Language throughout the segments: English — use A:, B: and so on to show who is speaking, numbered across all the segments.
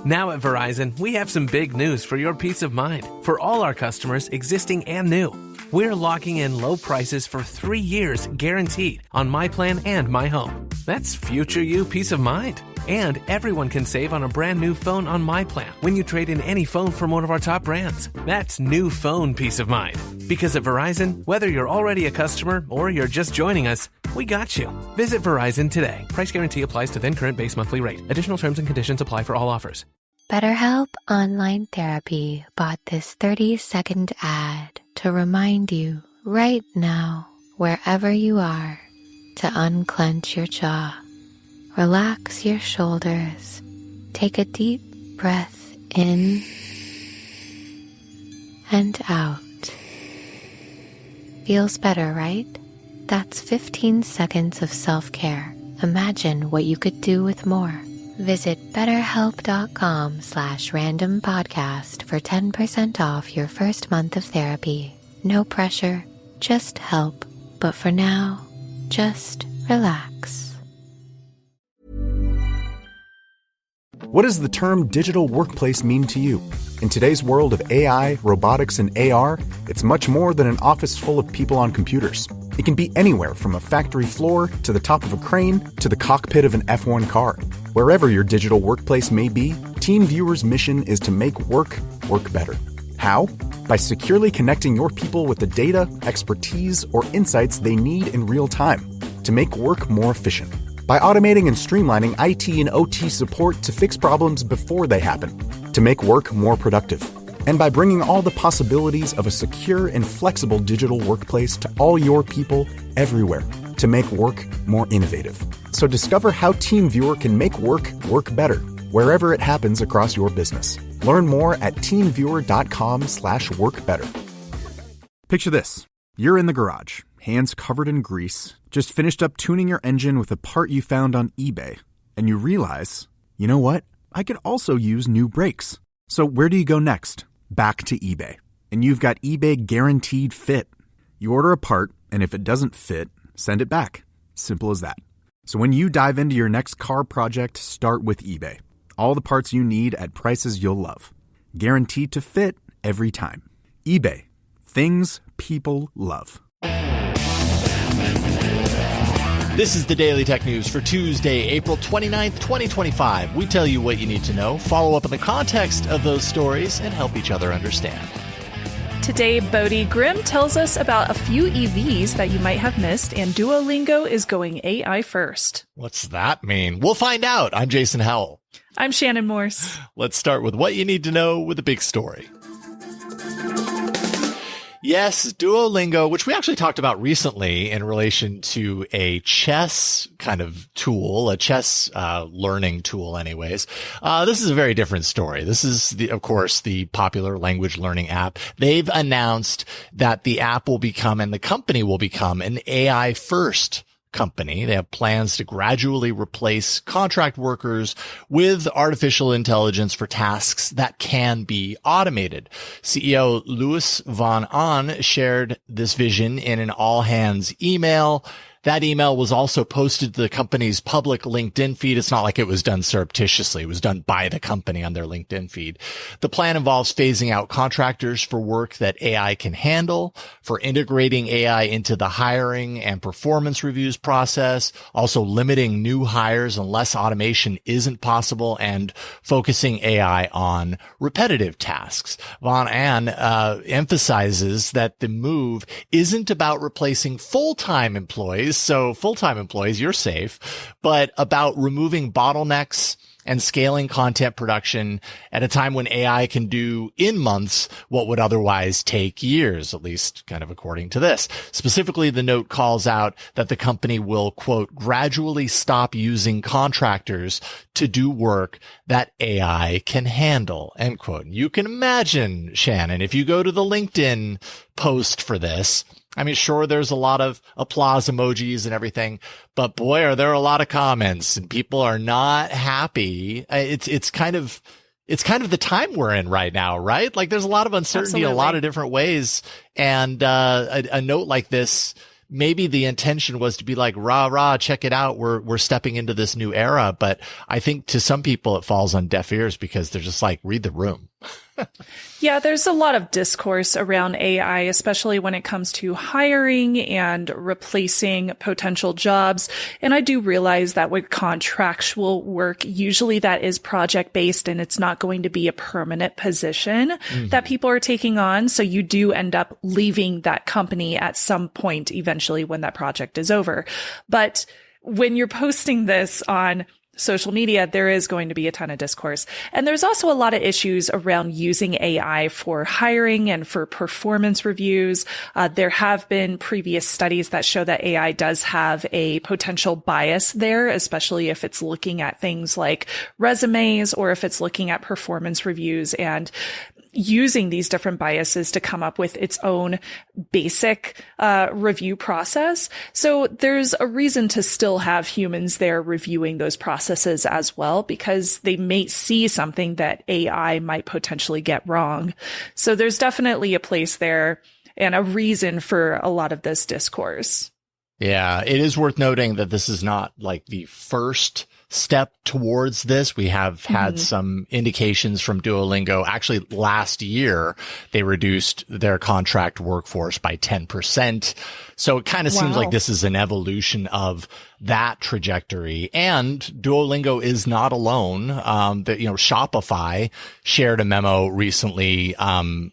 A: Now at Verizon, we have some big news for your peace of mind. For all our customers, existing and new, we're locking in low prices for 3 years guaranteed on My Plan and My Home. That's future you peace of mind. And everyone can save on a brand new phone on My Plan when you trade in any phone from one of our top brands. That's new phone peace of mind. Because at Verizon, whether you're already a customer or you're just joining us, we got you. Visit Verizon today. Price guarantee applies to then current base monthly rate. Additional terms and conditions apply for all offers.
B: BetterHelp Online Therapy bought this 30-second ad to remind you right now, wherever you are, to unclench your jaw. Relax your shoulders. Take a deep breath in and out. Feels better, right? That's 15 seconds of self-care. Imagine what you could do with more. Visit BetterHelp.com/randompodcast for 10% off your first month of therapy. No pressure, just help. But for now, just relax.
C: What does the term digital workplace mean to you? In today's world of AI, robotics, and AR, it's much more than an office full of people on computers. It can be anywhere from a factory floor to the top of a crane to the cockpit of an F1 car. Wherever your digital workplace may be, TeamViewer's mission is to make work better. How? By securely connecting your people with the data, expertise, or insights they need in real time to make work more efficient. By automating and streamlining IT and OT support to fix problems before they happen, to make work more productive. And by bringing all the possibilities of a secure and flexible digital workplace to all your people everywhere to make work more innovative. So discover how TeamViewer can make work better, wherever it happens across your business. Learn more at teamviewer.com/workbetter. Picture this. You're in the garage, hands covered in grease, just finished up tuning your engine with a part you found on eBay. And you realize, you know what? I could also use new brakes. So where do you go next? Back to eBay. And you've got eBay Guaranteed Fit. You order a part, and if it doesn't fit, send it back. Simple as that. So when you dive into your next car project, start with eBay. All the parts you need at prices you'll love. Guaranteed to fit every time. eBay. Things people love.
D: This is the Daily Tech News for Tuesday, April 29th, 2025. We tell you what you need to know, follow up on the context of those stories, and help each other understand.
E: Today, Bodie Grimm tells us about a few EVs that you might have missed, and Duolingo is going AI first.
D: What's that mean? We'll find out. I'm Jason Howell.
E: I'm Shannon Morse.
D: Let's start with what you need to know with a big story. Yes, Duolingo, which we actually talked about recently in relation to a chess kind of tool, a chess learning tool anyways. This is a very different story. This is, of course, the popular language learning app. They've announced that the app will become, and the company will become, an AI first company. They have plans to gradually replace contract workers with artificial intelligence for tasks that can be automated. CEO Louis Van Aan shared this vision in an all-hands email. That email was also posted to the company's public LinkedIn feed. It's not like it was done surreptitiously. It was done by the company on their LinkedIn feed. The plan involves phasing out contractors for work that AI can handle, for integrating AI into the hiring and performance reviews process, also limiting new hires unless automation isn't possible, and focusing AI on repetitive tasks. Van Aan emphasizes that the move isn't about replacing full-time employees. So full-time employees, you're safe, but about removing bottlenecks and scaling content production at a time when AI can do in months what would otherwise take years, at least kind of according to this. Specifically, the note calls out that the company will, quote, gradually stop using contractors to do work that AI can handle, end quote. You can imagine, Shannon, if you go to the LinkedIn post for this, I mean, sure, there's a lot of applause emojis and everything, but boy, are there a lot of comments, and people are not happy. It's kind of the time we're in right now, right? Like there's a lot of uncertainty, Absolutely. A lot of different ways. And, a note like this maybe the intention was to be like, rah, rah, check it out. We're stepping into this new era. But I think to some people it falls on deaf ears because they're just like, read the room.
E: Yeah, there's a lot of discourse around AI, especially when it comes to hiring and replacing potential jobs. And I do realize that with contractual work, usually that is project-based and it's not going to be a permanent position that people are taking on. So you do end up leaving that company at some point eventually when that project is over. But when you're posting this on social media, there is going to be a ton of discourse. And there's also a lot of issues around using AI for hiring and for performance reviews. There have been previous studies that show that AI does have a potential bias there, especially if it's looking at things like resumes or if it's looking at performance reviews and using these different biases to come up with its own basic review process. So there's a reason to still have humans there reviewing those processes as well, because they may see something that AI might potentially get wrong. So there's definitely a place there and a reason for a lot of this discourse.
D: Yeah, it is worth noting that this is not like the first step towards this. We have had some indications from Duolingo. Actually, last year, they reduced their contract workforce by 10%. So it kind of seems like this is an evolution of that trajectory. And Duolingo is not alone. Shopify shared a memo recently,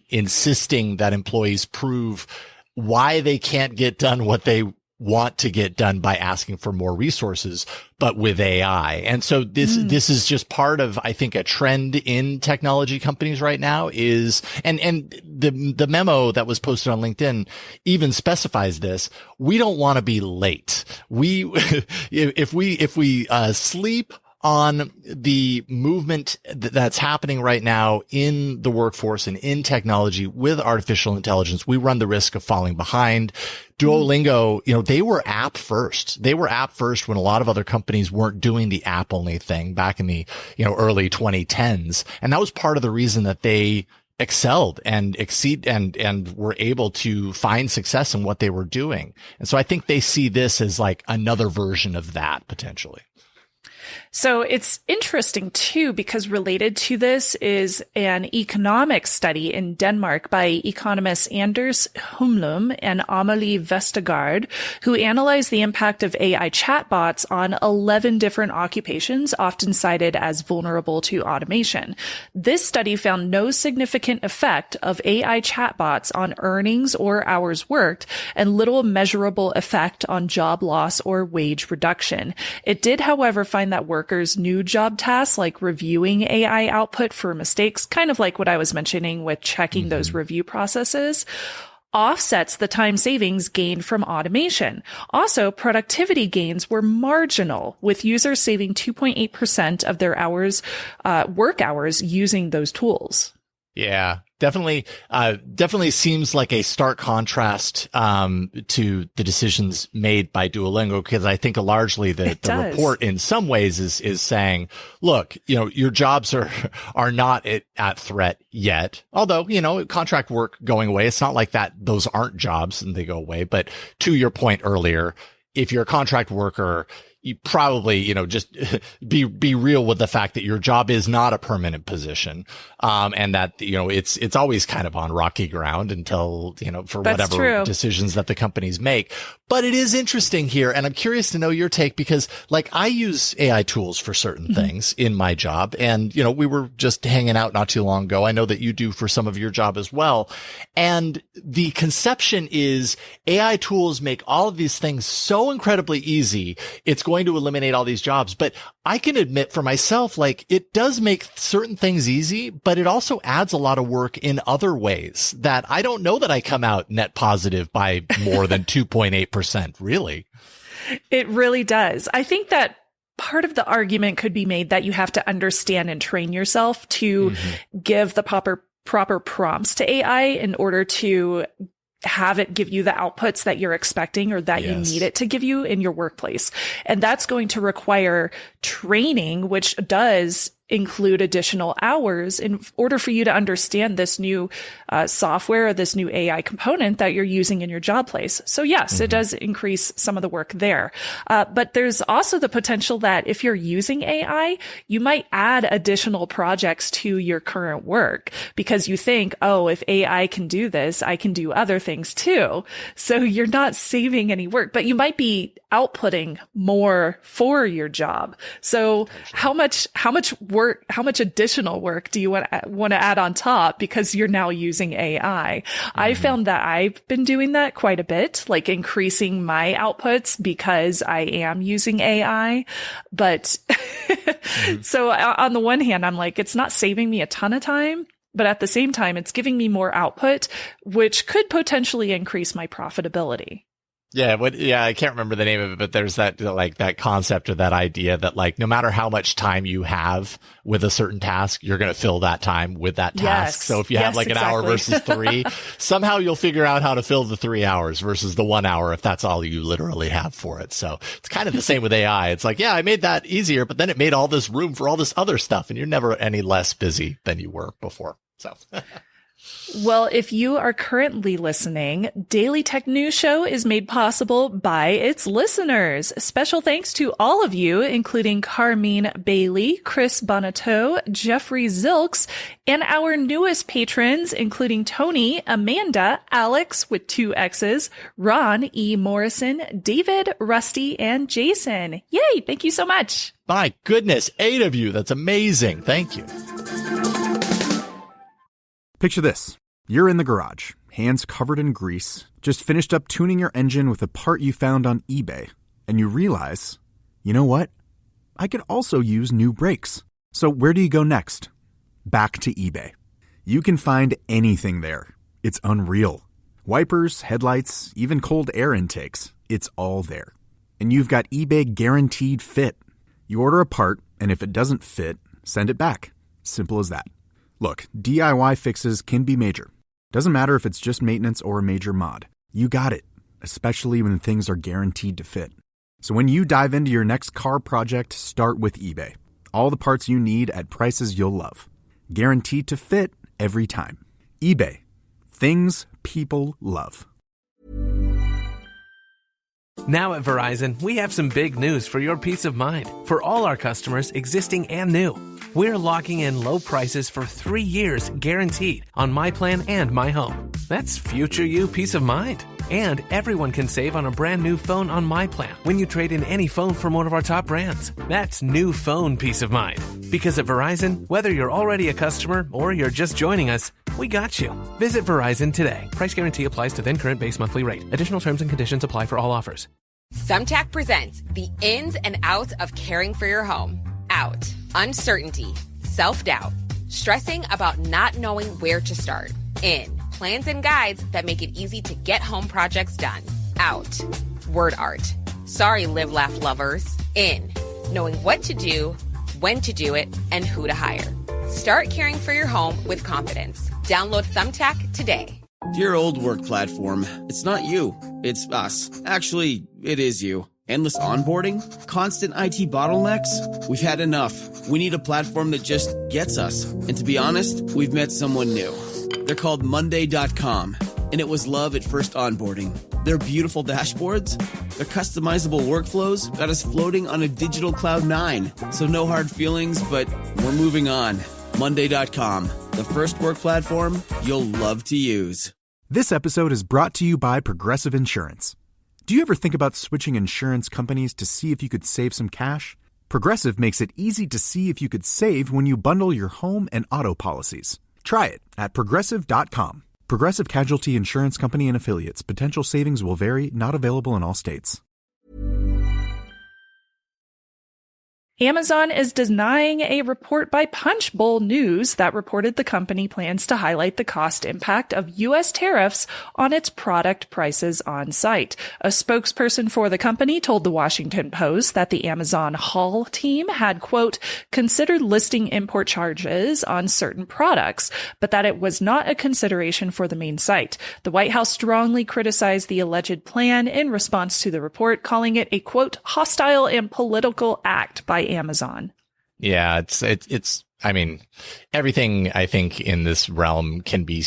D: insisting that employees prove why they can't get done what they want to get done by asking for more resources, but with AI. And so this is just part of, I think, a trend in technology companies right now is, and the memo that was posted on LinkedIn even specifies this. We don't want to be late. If we sleep on the movement that's happening right now in the workforce and in technology with artificial intelligence, we run the risk of falling behind. Duolingo, they were app first. They were app first when a lot of other companies weren't doing the app only thing back in the, early 2010s. And that was part of the reason that they excelled and and were able to find success in what they were doing. And so I think they see this as like another version of that potentially.
E: So it's interesting too, because related to this is an economic study in Denmark by economists Anders Humlum and Amelie Vestergaard, who analyzed the impact of AI chatbots on 11 different occupations, often cited as vulnerable to automation. This study found no significant effect of AI chatbots on earnings or hours worked, and little measurable effect on job loss or wage reduction. It did, however, find that workers' new job tasks like reviewing AI output for mistakes, kind of like what I was mentioning with checking those review processes, offsets the time savings gained from automation. Also, productivity gains were marginal, with users saving 2.8% of their work hours using those tools.
D: Yeah, definitely seems like a stark contrast to the decisions made by Duolingo, because I think largely the report in some ways is saying, look, your jobs are not at threat yet. Although, contract work going away, it's not like that those aren't jobs and they go away. But to your point earlier, if you're a contract worker, you probably, just be real with the fact that your job is not a permanent position. And that, it's always kind of on rocky ground until, for whatever decisions that the companies make. But it is interesting here. And I'm curious to know your take, because I use AI tools for certain things in my job. And, we were just hanging out not too long ago. I know that you do for some of your job as well. And the conception is AI tools make all of these things so incredibly easy. It's going to eliminate all these jobs. But I can admit for myself, it does make certain things easy, but it also adds a lot of work in other ways that I don't know that I come out net positive by more than 2.8%, really.
E: It really does. I think that part of the argument could be made that you have to understand and train yourself to give the proper prompts to AI in order to have it give you the outputs that you're expecting or that you need it to give you in your workplace. And that's going to require training, which does include additional hours in order for you to understand this new software or this new AI component that you're using in your job place. So yes, it does increase some of the work there. But there's also the potential that if you're using AI, you might add additional projects to your current work because you think, oh, if AI can do this, I can do other things too. So you're not saving any work, but you might be outputting more for your job. So how much additional work do you want to add on top because you're now using AI? I found that I've been doing that quite a bit, like increasing my outputs because I am using AI. But so on the one hand, I'm like, it's not saving me a ton of time, but at the same time, it's giving me more output, which could potentially increase my profitability.
D: Yeah, I can't remember the name of it, but there's that concept or that idea that no matter how much time you have with a certain task, you're going to fill that time with that task.
E: Yes.
D: So if you have an hour versus 3, somehow you'll figure out how to fill the 3 hours versus the 1 hour if that's all you literally have for it. So it's kind of the same with AI. It's I made that easier, but then it made all this room for all this other stuff, and you're never any less busy than you were before. So.
E: Well, if you are currently listening, Daily Tech News Show is made possible by its listeners. Special thanks to all of you, including Carmine Bailey, Chris Bonato, Jeffrey Zilks, and our newest patrons, including Tony, Amanda, Alex with 2 X's, Ron E. Morrison, David, Rusty, and Jason. Yay! Thank you so much.
D: My goodness, 8 of you. That's amazing. Thank you.
C: Picture this. You're in the garage, hands covered in grease, just finished up tuning your engine with a part you found on eBay, and you realize, you know what? I could also use new brakes. So where do you go next? Back to eBay. You can find anything there. It's unreal. Wipers, headlights, even cold air intakes. It's all there. And you've got eBay Guaranteed Fit. You order a part, and if it doesn't fit, send it back. Simple as that. Look, DIY fixes can be major. Doesn't matter if it's just maintenance or a major mod. You got it, especially when things are guaranteed to fit. So when you dive into your next car project, start with eBay. All the parts you need at prices you'll love. Guaranteed to fit every time. eBay. Things people love.
A: Now at Verizon, we have some big news for your peace of mind. For all our customers, existing and new, we're locking in low prices for 3 years guaranteed on My Plan and My Home. That's future you peace of mind. And everyone can save on a brand new phone on My Plan when you trade in any phone from one of our top brands. That's new phone peace of mind. Because at Verizon, whether you're already a customer or you're just joining us, we got you. Visit Verizon today. Price guarantee applies to then current base monthly rate. Additional terms and conditions apply for all offers.
F: Thumbtack presents the ins and outs of caring for your home. Out. Uncertainty. Self-doubt. Stressing about not knowing where to start. In. Plans and guides that make it easy to get home projects done. Out. Word art. Sorry, live, laugh lovers. In. Knowing what to do, when to do it, and who to hire. Start caring for your home with confidence. Download Thumbtack today.
G: Dear old work platform, it's not you, it's us. Actually, it is you. Endless onboarding? Constant IT bottlenecks? We've had enough. We need a platform that just gets us. And to be honest, we've met someone new. They're called Monday.com, and it was love at first onboarding. Their beautiful dashboards, their customizable workflows got us floating on a digital Cloud 9. So no hard feelings, but we're moving on. Monday.com, the first work platform you'll love to use.
C: This episode is brought to you by Progressive Insurance. Do you ever think about switching insurance companies to see if you could save some cash? Progressive makes it easy to see if you could save when you bundle your home and auto policies. Try it at Progressive.com. Progressive Casualty Insurance Company and Affiliates. Potential savings will vary. Not available in all states.
E: Amazon is denying a report by Punchbowl News that reported the company plans to highlight the cost impact of U.S. tariffs on its product prices on site. A spokesperson for the company told the Washington Post that the Amazon Haul team had, quote, considered listing import charges on certain products, but that it was not a consideration for the main site. The White House strongly criticized the alleged plan in response to the report, calling it a, quote, hostile and political act by Amazon.
D: Yeah, it's, I mean, everything I think in this realm can be,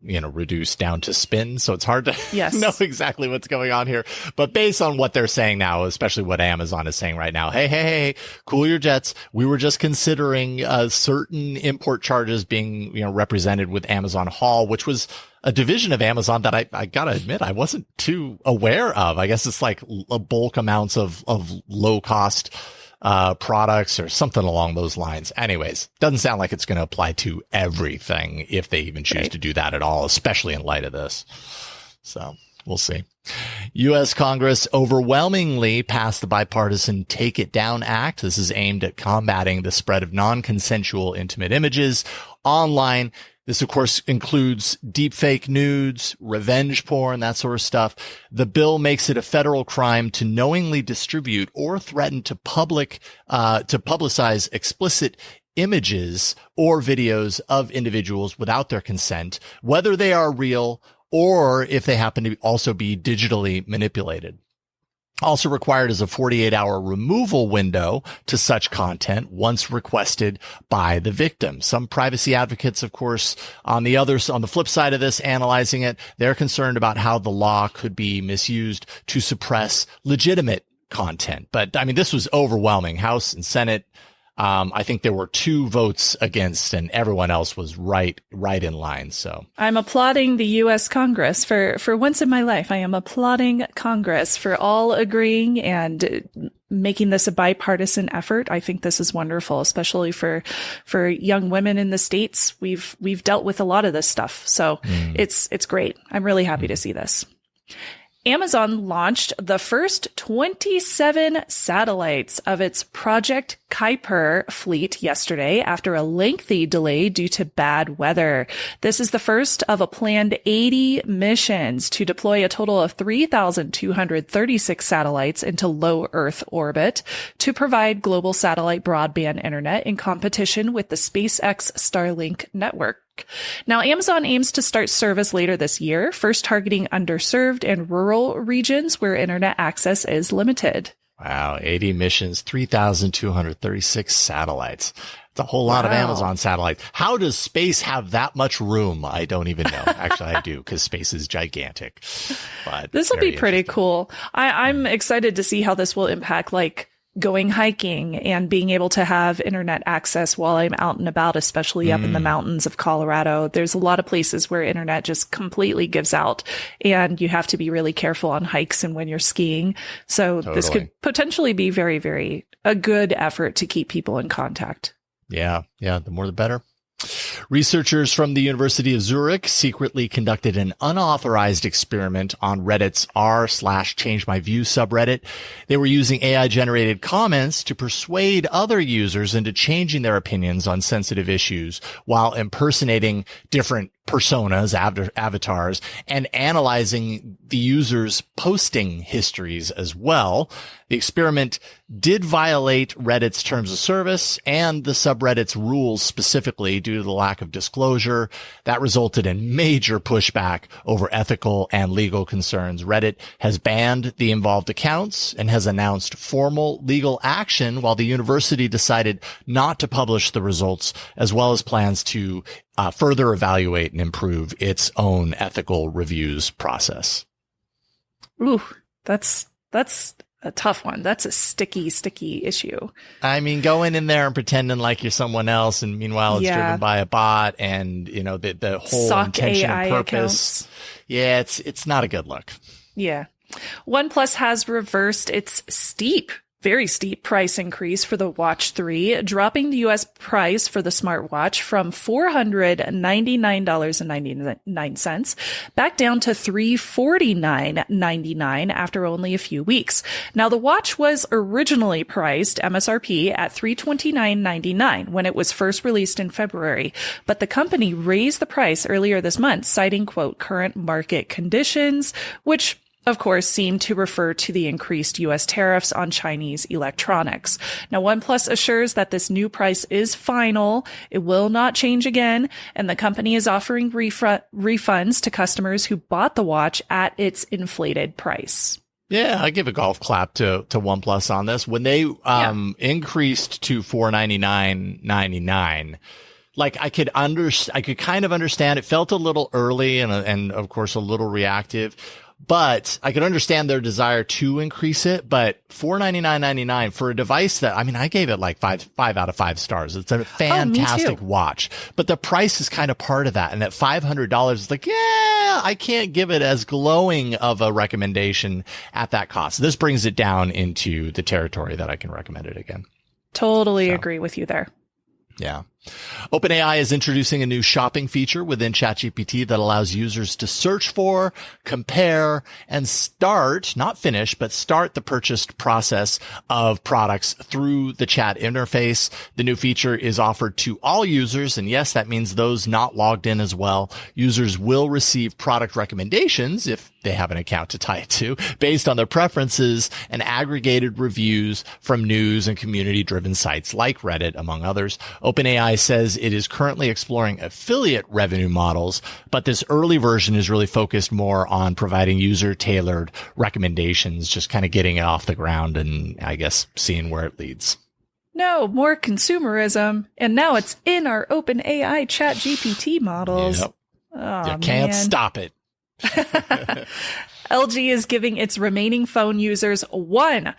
D: reduced down to spin. So it's hard to know exactly what's going on here. But based on what they're saying now, especially what Amazon is saying right now, hey, cool your jets. We were just considering certain import charges being, represented with Amazon Haul, which was a division of Amazon that I gotta admit, I wasn't too aware of. I guess it's like a bulk amounts of low cost products or something along those lines. Anyways, doesn't sound like it's going to apply to everything if they even choose to do that at all, especially in light of this. So we'll see. U.S. Congress overwhelmingly passed the bipartisan Take It Down Act. This is aimed at combating the spread of non-consensual intimate images online. This, of course, includes deepfake nudes, revenge porn, that sort of stuff. The bill makes it a federal crime to knowingly distribute or threaten to publicize explicit images or videos of individuals without their consent, whether they are real or if they happen to also be digitally manipulated. Also required is a 48-hour removal window to such content once requested by the victim. Some privacy advocates, of course, on the flip side of this, analyzing it, they're concerned about how the law could be misused to suppress legitimate content. But I mean, this was overwhelming. House and Senate. I think there were 2 votes against and everyone else was right in line. So
E: I'm applauding the U.S. Congress for once in my life. I am applauding Congress for all agreeing and making this a bipartisan effort. I think this is wonderful, especially for young women in the States. We've dealt with a lot of this stuff. So it's great. I'm really happy to see this. Amazon launched the first 27 satellites of its Project Kuiper fleet yesterday after a lengthy delay due to bad weather. This is the first of a planned 80 missions to deploy a total of 3,236 satellites into low Earth orbit to provide global satellite broadband internet in competition with the SpaceX Starlink network. Now, Amazon aims to start service later this year, first targeting underserved and rural regions where internet access is limited.
D: Wow, 80 missions, 3,236 satellites. It's a whole lot of Amazon satellites. How does space have that much room? I don't even know. Actually, I do, because space is gigantic. But
E: this will be pretty cool. I'm excited to see how this will impact, like, going hiking and being able to have internet access while I'm out and about, especially up in the mountains of Colorado. There's a lot of places where internet just completely gives out and you have to be really careful on hikes and when you're skiing. So This could potentially be very, very a good effort to keep people in contact.
D: Yeah. The more the better. Researchers from the University of Zurich secretly conducted an unauthorized experiment on Reddit's r/ChangeMyView subreddit. They were using AI-generated comments to persuade other users into changing their opinions on sensitive issues while impersonating different personas, avatars, and analyzing the user's posting histories as well. The experiment did violate Reddit's terms of service and the subreddit's rules specifically due to the lack of disclosure. That resulted in major pushback over ethical and legal concerns. Reddit has banned the involved accounts and has announced formal legal action, while the university decided not to publish the results, as well as plans to further evaluate and improve its own ethical reviews process.
E: Ooh, that's a tough one. That's a sticky issue.
D: I mean, going in there and pretending like you're someone else, and meanwhile it's driven by a bot, and the whole
E: Sock
D: intention
E: AI
D: and purpose. Accounts. Yeah, it's not a good look.
E: Yeah. OnePlus has reversed its very steep price increase for the Watch 3, dropping the U.S. price for the smartwatch from $499.99 back down to $349.99 after only a few weeks. Now, the watch was originally priced MSRP at $329.99 when it was first released in February, but the company raised the price earlier this month, citing, quote, current market conditions, which of course, seem to refer to the increased U.S. tariffs on Chinese electronics. Now, OnePlus assures that this new price is final. It will not change again, and the company is offering refunds to customers who bought the watch at its inflated price.
D: Yeah, I give a golf clap to OnePlus on this. When they increased to $499.99, like I could kind of understand. It felt a little early and of course a little reactive, but I could understand their desire to increase it. But $499.99 for a device that, I mean, I gave it like five out of 5 stars. It's a fantastic watch, but the price is kind of part of that. And at $500, it's like, yeah, I can't give it as glowing of a recommendation at that cost. This brings it down into the territory that I can recommend it again.
E: Totally agree with you there.
D: Yeah. OpenAI is introducing a new shopping feature within ChatGPT that allows users to search for, compare, and start, not finish, but start the purchased process of products through the chat interface. The new feature is offered to all users, and yes, that means those not logged in as well. Users will receive product recommendations, if they have an account to tie it to, based on their preferences and aggregated reviews from news and community-driven sites like Reddit, among others. OpenAI says it is currently exploring affiliate revenue models, but this early version is really focused more on providing user-tailored recommendations, just kind of getting it off the ground and, I guess, seeing where it leads.
E: No, more consumerism. And now it's in our OpenAI ChatGPT models.
D: Yep.
E: Oh,
D: you can't stop it.
E: LG is giving its remaining phone users one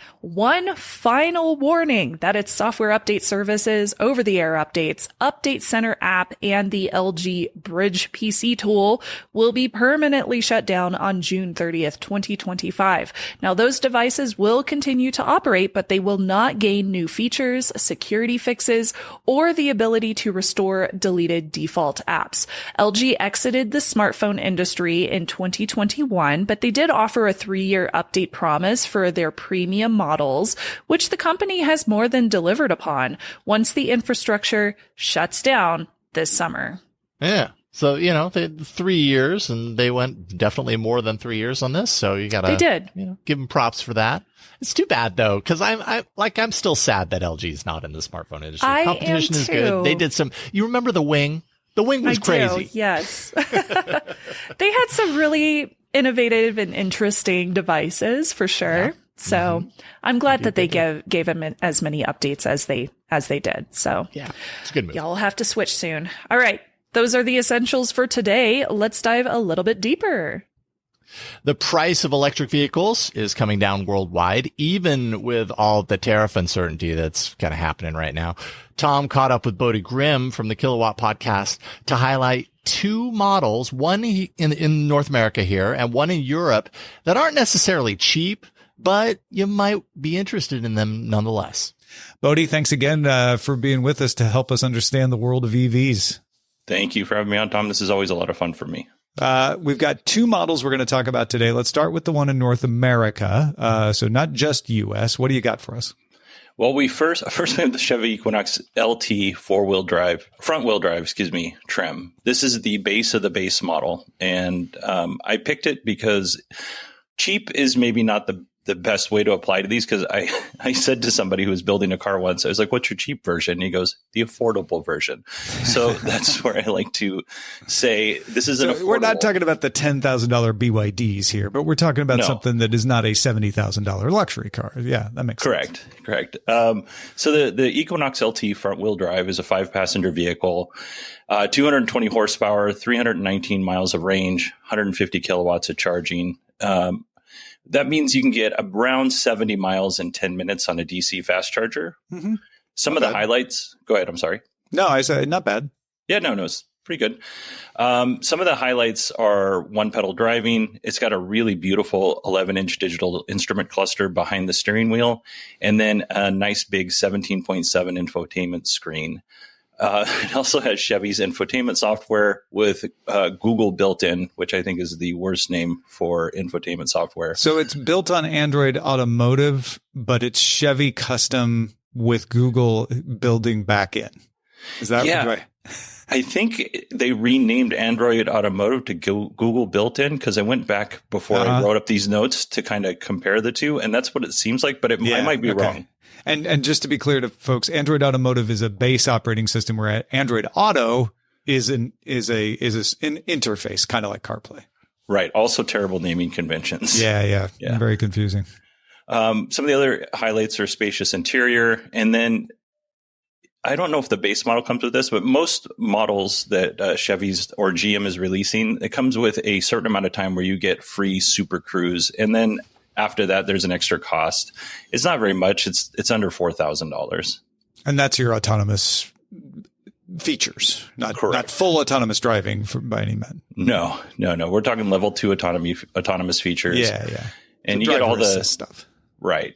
E: final warning that its software update services, over-the-air updates, Update Center app, and the LG Bridge PC tool will be permanently shut down on June 30th, 2025. Now, those devices will continue to operate, but they will not gain new features, security fixes, or the ability to restore deleted default apps. LG exited the smartphone industry in 2021, but they did offer a 3-year update promise for their premium models, which the company has more than delivered upon once the infrastructure shuts down this summer.
D: Yeah. So, you know, they had 3 years and they went definitely more than 3 years on this. So you gotta,
E: they did.
D: You know, give them props for that. It's too bad though, because I'm still sad that LG is not in the smartphone industry. Competition is good. They did you remember the Wing? The Wing was crazy.
E: Yes. They had some really innovative and interesting devices for sure. Yeah. So I'm glad that they gave them as many updates as they did. So
D: yeah, it's a good move.
E: Y'all have to switch soon. All right. Those are the essentials for today. Let's dive a little bit deeper.
D: The price of electric vehicles is coming down worldwide, even with all the tariff uncertainty that's kind of happening right now. Tom caught up with Bodie Grimm from the Kilowatt podcast to highlight 2 models, one in North America here and one in Europe, that aren't necessarily cheap, but you might be interested in them nonetheless.
H: Bodie, thanks again for being with us to help us understand the world of EVs.
I: Thank you for having me on, Tom. This is always a lot of fun for me.
H: We've got 2 models we're going to talk about today. Let's start with the one in North America. So not just US. What do you got for us?
I: Well, we first we have the Chevy Equinox LT front wheel drive, trim. This is the base of the base model. And I picked it because cheap is maybe not the best way to apply to these, because I said to somebody who was building a car once, I was like, what's your cheap version? And he goes, the affordable version. So that's where I like to say this is an affordable.
H: We're not talking about the $10,000 BYDs here, but we're talking about something that is not a $70,000 luxury car. Yeah, that makes sense.
I: Correct. So the Equinox LT front wheel drive is a 5-passenger vehicle, 220 horsepower, 319 miles of range, 150 kilowatts of charging. That means you can get around 70 miles in 10 minutes on a DC fast charger. Mm-hmm. Some of the highlights. Go ahead. I'm sorry.
H: No, I said not bad.
I: Yeah, no, it's pretty good. Some of the highlights are one-pedal driving. It's got a really beautiful 11-inch digital instrument cluster behind the steering wheel, and then a nice big 17.7 infotainment screen. It also has Chevy's infotainment software with Google built in, which I think is the worst name for infotainment software.
H: So it's built on Android Automotive, but it's Chevy custom with Google building back in. Is that right?
I: I think they renamed Android Automotive to Google built in, because I went back before I wrote up these notes to kind of compare the two, and that's what it seems like, but I might be wrong.
H: And just to be clear to folks, Android Automotive is a base operating system, where Android Auto is an interface, kind of like CarPlay.
I: Right. Also terrible naming conventions.
H: Yeah. Very confusing.
I: Some of the other highlights are spacious interior. And then I don't know if the base model comes with this, but most models that Chevy's or GM is releasing, it comes with a certain amount of time where you get free Super Cruise. And then after that, there's an extra cost. It's not very much. It's under $4,000.
H: And that's your autonomous features, not full autonomous driving by any means.
I: No. We're talking level 2 autonomous features.
H: Yeah.
I: And
H: so
I: you get all the
H: stuff.
I: Right.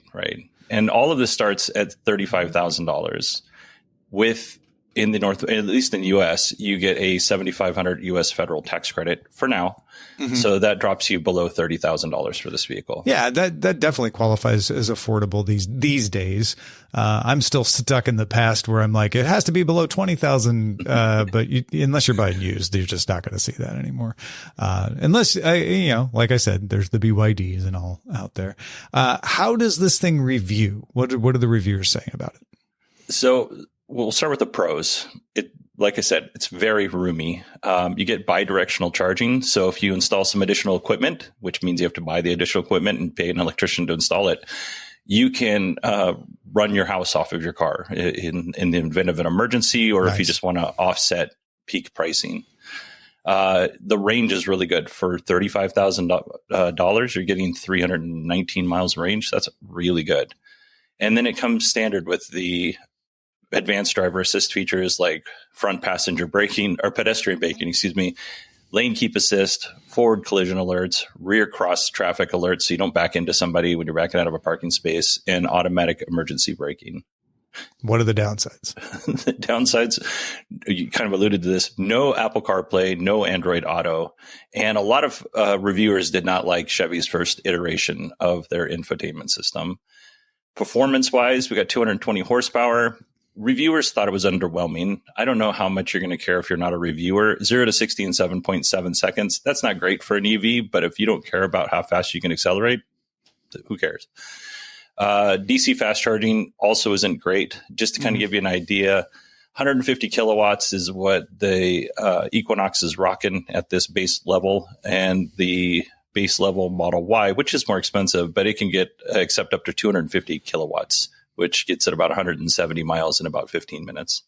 I: And all of this starts at $35,000. In the North, at least in the US, you get a $7,500 US federal tax credit for now. Mm-hmm. So that drops you below $30,000 for this vehicle.
H: Yeah, that definitely qualifies as affordable these days. I'm still stuck in the past where I'm like, it has to be below 20,000. But unless you're buying used, you're just not going to see that anymore. Unless, like I said, there's the BYDs and all out there. How does this thing review? What are the reviewers saying about it?
I: So we'll start with the pros. Like I said, it's very roomy. You get bi-directional charging. So if you install some additional equipment, which means you have to buy the additional equipment and pay an electrician to install it, you can run your house off of your car in the event of an emergency, or if you just want to offset peak pricing. The range is really good. For $35,000, you're getting 319 miles range. That's really good. And then it comes standard with the advanced driver assist features like front passenger braking or pedestrian braking, lane keep assist, forward collision alerts, rear cross traffic alerts so you don't back into somebody when you're backing out of a parking space, and automatic emergency braking.
H: What are the downsides?
I: The downsides, you kind of alluded to this, no Apple CarPlay, no Android Auto. And a lot of reviewers did not like Chevy's first iteration of their infotainment system. Performance-wise, we got 220 horsepower. Reviewers thought it was underwhelming. I don't know how much you're going to care if you're not a reviewer. 0 to 60 in 7.7 seconds. That's not great for an EV, but if you don't care about how fast you can accelerate, who cares? DC fast charging also isn't great. Just to kind of give you an idea, 150 kilowatts is what the Equinox is rocking at this base level, and the base level Model Y, which is more expensive, but it can accept up to 250 kilowatts, which gets at about 170 miles in about 15 minutes.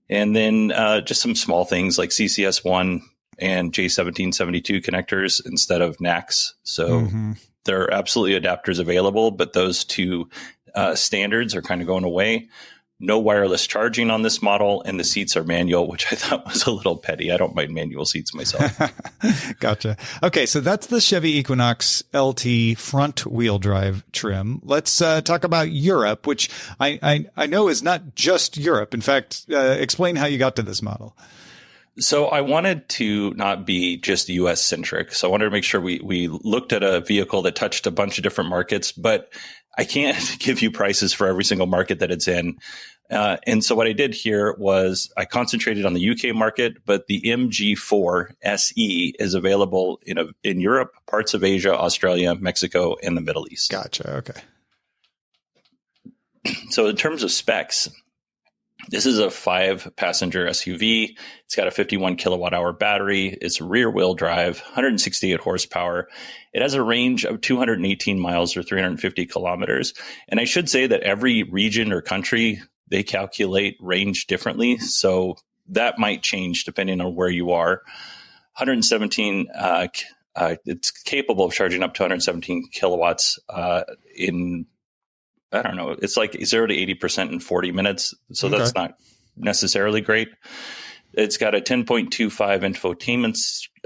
I: And then just some small things like CCS1 and J1772 connectors instead of NACs. So there are absolutely adapters available, but those two standards are kind of going away. No wireless charging on this model, and the seats are manual, which I thought was a little petty. I don't mind manual seats myself.
H: Gotcha. Okay, so that's the Chevy Equinox LT front wheel drive trim. Let's talk about Europe, which I know is not just Europe. In fact, explain how you got to this model.
I: So I wanted to not be just US centric. So I wanted to make sure we looked at a vehicle that touched a bunch of different markets, but I can't give you prices for every single market that it's in. And so what I did here was I concentrated on the UK market, but the MG4 SE is available in Europe, parts of Asia, Australia, Mexico, and the Middle East.
H: Gotcha. Okay.
I: So in terms of specs, this is a 5-passenger SUV. It's got a 51 kilowatt hour battery. It's rear wheel drive, 168 horsepower. It has a range of 218 miles or 350 kilometers. And I should say that every region or country, they calculate range differently. So that might change depending on where you are. 117, it's capable of charging up to 117 kilowatts I don't know. It's like 0 to 80% in 40 minutes. So that's not necessarily great. It's got a 10.25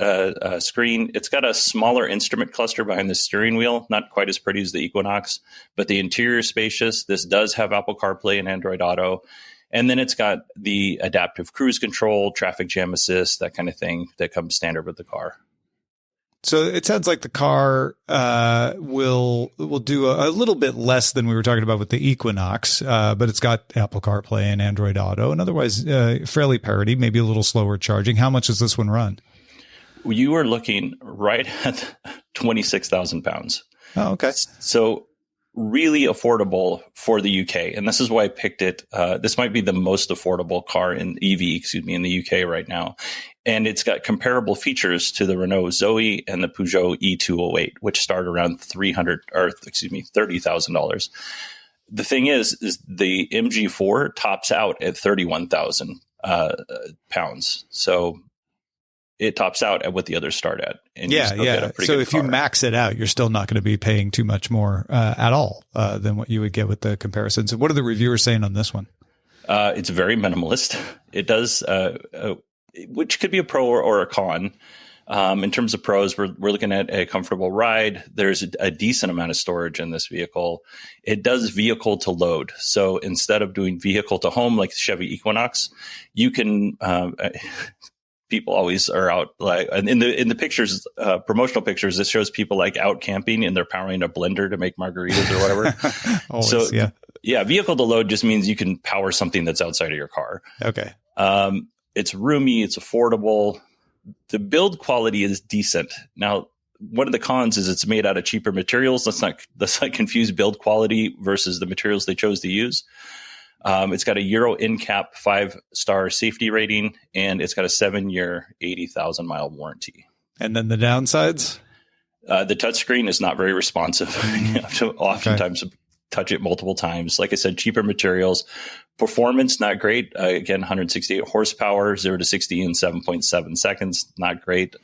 I: infotainment screen. It's got a smaller instrument cluster behind the steering wheel, not quite as pretty as the Equinox, but the interior is spacious. This does have Apple CarPlay and Android Auto. And then it's got the adaptive cruise control, traffic jam assist, that kind of thing that comes standard with the car.
H: So it sounds like the car will do a little bit less than we were talking about with the Equinox, but it's got Apple CarPlay and Android Auto, and otherwise fairly parity, maybe a little slower charging. How much does this one run?
I: You are looking right at 26,000 pounds.
H: Oh, okay.
I: So really affordable for the UK. And this is why I picked it. This might be the most affordable car in in the UK right now. And it's got comparable features to the Renault Zoe and the Peugeot E208, which start around $30,000. The thing is the MG4 tops out at 31,000 pounds. So it tops out at what the others start at. And you still get a pretty
H: so
I: good
H: if
I: car.
H: you max it out, you're still not going to be paying too much more at all than what you would get with the comparison. So what are the reviewers saying on this one?
I: It's very minimalist. It does, which could be a pro or a con. In terms of pros, we're looking at a comfortable ride. There's a decent amount of storage in this vehicle. It does vehicle to load. So instead of doing vehicle to home like the Chevy Equinox, you can people always are out like in the pictures, promotional pictures. This shows people like out camping and they're powering a blender to make margaritas or whatever.
H: Always,
I: vehicle to load just means you can power something that's outside of your car.
H: Okay.
I: It's roomy. It's affordable. The build quality is decent. Now, one of the cons is it's made out of cheaper materials. Let's not confuse build quality versus the materials they chose to use. It's got a Euro NCAP 5-star safety rating, and it's got a 7-year, 80,000 mile warranty.
H: And then the downsides?
I: The touchscreen is not very responsive. You have to oftentimes touch it multiple times. Like I said, cheaper materials. Performance, not great. Again, 168 horsepower, 0 to 60 in 7.7 seconds. Not great.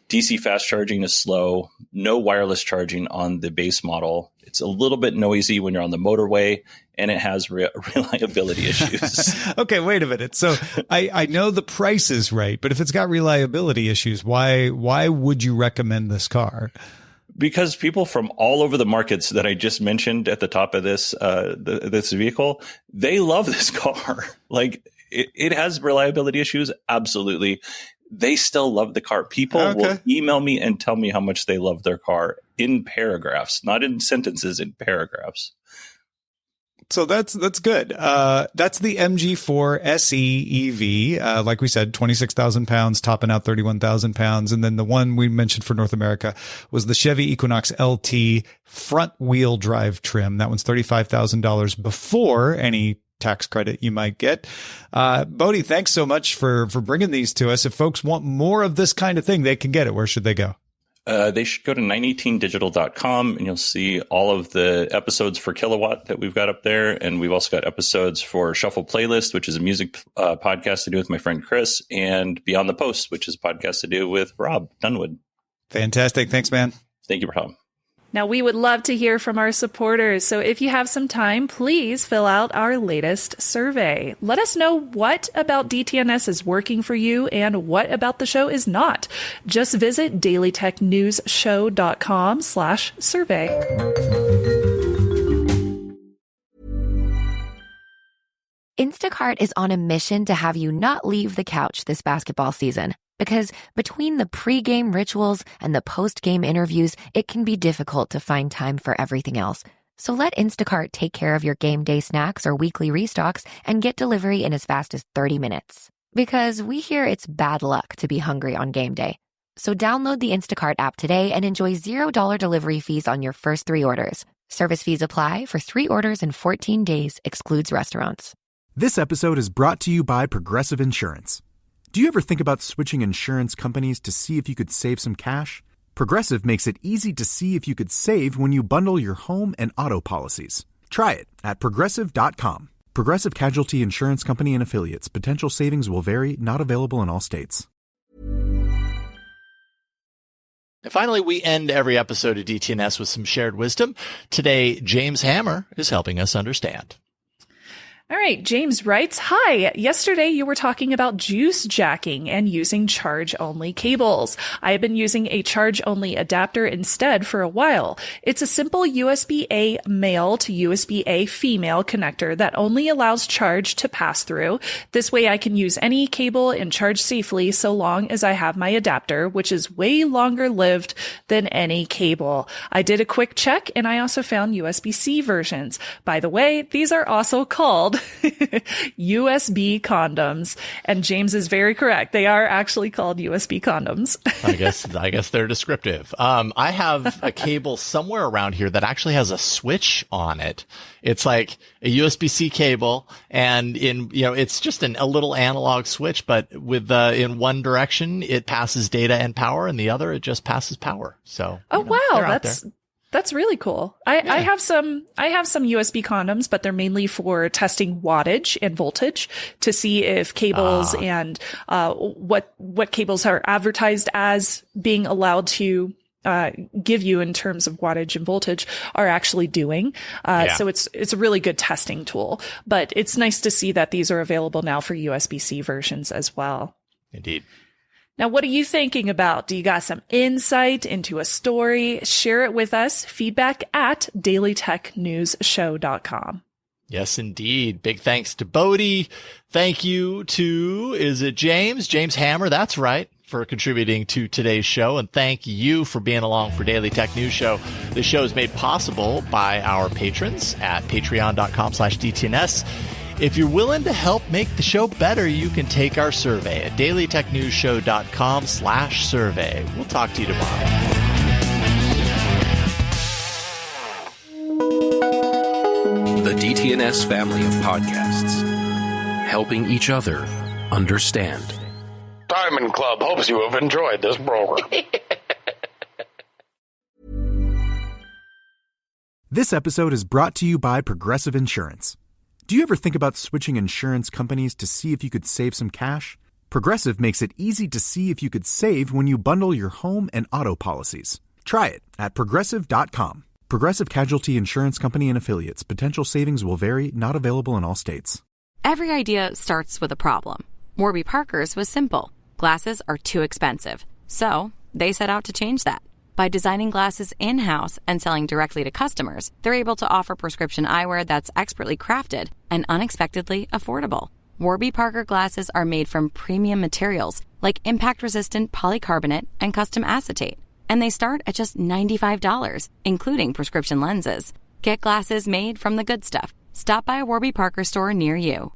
I: DC fast charging is slow. No wireless charging on the base model. It's a little bit noisy when you're on the motorway, and it has reliability issues.
H: Okay, wait a minute. So I know the price is right, but if it's got reliability issues, why would you recommend this car?
I: Because people from all over the markets that I just mentioned at the top of this this vehicle, they love this car. Like it has reliability issues, absolutely. They still love the car. People will email me and tell me how much they love their car in paragraphs, not in sentences, in paragraphs.
H: So that's good. That's the MG4 SE EV. Like we said, 26,000 pounds, topping out 31,000 pounds. And then the one we mentioned for North America was the Chevy Equinox LT front wheel drive trim. That one's $35,000 before any tax credit you might get. Bodie, thanks so much for bringing these to us. If folks want more of this kind of thing, they can get it. Where should they go?
I: They should go to 918digital.com and you'll see all of the episodes for Kilowatt that we've got up there. And we've also got episodes for Shuffle Playlist, which is a music podcast to do with my friend Chris, and Beyond the Post, which is a podcast to do with Rob Dunwood.
H: Fantastic. Thanks, man.
I: Thank you, Rob.
E: Now, we would love to hear from our supporters, so if you have some time, please fill out our latest survey. Let us know what about DTNS is working for you and what about the show is not. Just visit dailytechnewsshow.com/survey.
B: Instacart is on a mission to have you not leave the couch this basketball season. Because between the pre-game rituals and the post-game interviews, it can be difficult to find time for everything else. So let Instacart take care of your game day snacks or weekly restocks and get delivery in as fast as 30 minutes. Because we hear it's bad luck to be hungry on game day. So download the Instacart app today and enjoy $0 delivery fees on your first 3 orders. Service fees apply for 3 orders in 14 days, excludes restaurants.
C: This episode is brought to you by Progressive Insurance. Do you ever think about switching insurance companies to see if you could save some cash? Progressive makes it easy to see if you could save when you bundle your home and auto policies. Try it at Progressive.com. Progressive Casualty Insurance Company and Affiliates. Potential savings will vary. Not available in all states.
D: And finally, we end every episode of DTNS with some shared wisdom. Today, James Hammer is helping us understand.
E: All right, James writes, "Hi, yesterday you were talking about juice jacking and using charge-only cables. I have been using a charge-only adapter instead for a while. It's a simple USB-A male to USB-A female connector that only allows charge to pass through. This way I can use any cable and charge safely so long as I have my adapter, which is way longer lived than any cable. I did a quick check and I also found USB-C versions. By the way, these are also called USB condoms. And James is very correct. They are actually called USB condoms.
D: I guess they're descriptive. I have a cable somewhere around here that actually has a switch on it. It's like a USB-C cable, and it's just a little analog switch, but with in one direction it passes data and power, and the other it just passes power. So
E: that's really cool. I have some USB condoms, but they're mainly for testing wattage and voltage to see if cables and what cables are advertised as being allowed to give you in terms of wattage and voltage are actually doing. So it's a really good testing tool, but it's nice to see that these are available now for USB-C versions as well.
D: Indeed.
E: Now, what are you thinking about? Do you got some insight into a story? Share it with us. Feedback at dailytechnewsshow.com.
D: Yes, indeed. Big thanks to Bodie. Thank you to, is it James? James Hammer. That's right. For contributing to today's show. And thank you for being along for Daily Tech News Show. The show is made possible by our patrons at patreon.com/DTNS. If you're willing to help make the show better, you can take our survey at dailytechnewsshow.com/survey. We'll talk to you tomorrow.
J: The DTNS family of podcasts, helping each other understand.
K: Diamond Club hopes you have enjoyed this program.
C: This episode is brought to you by Progressive Insurance. Do you ever think about switching insurance companies to see if you could save some cash? Progressive makes it easy to see if you could save when you bundle your home and auto policies. Try it at Progressive.com. Progressive Casualty Insurance Company and Affiliates. Potential savings will vary, not available in all states.
L: Every idea starts with a problem. Warby Parker's was simple. Glasses are too expensive. So they set out to change that. By designing glasses in-house and selling directly to customers, they're able to offer prescription eyewear that's expertly crafted and unexpectedly affordable. Warby Parker glasses are made from premium materials like impact-resistant polycarbonate and custom acetate. And they start at just $95, including prescription lenses. Get glasses made from the good stuff. Stop by a Warby Parker store near you.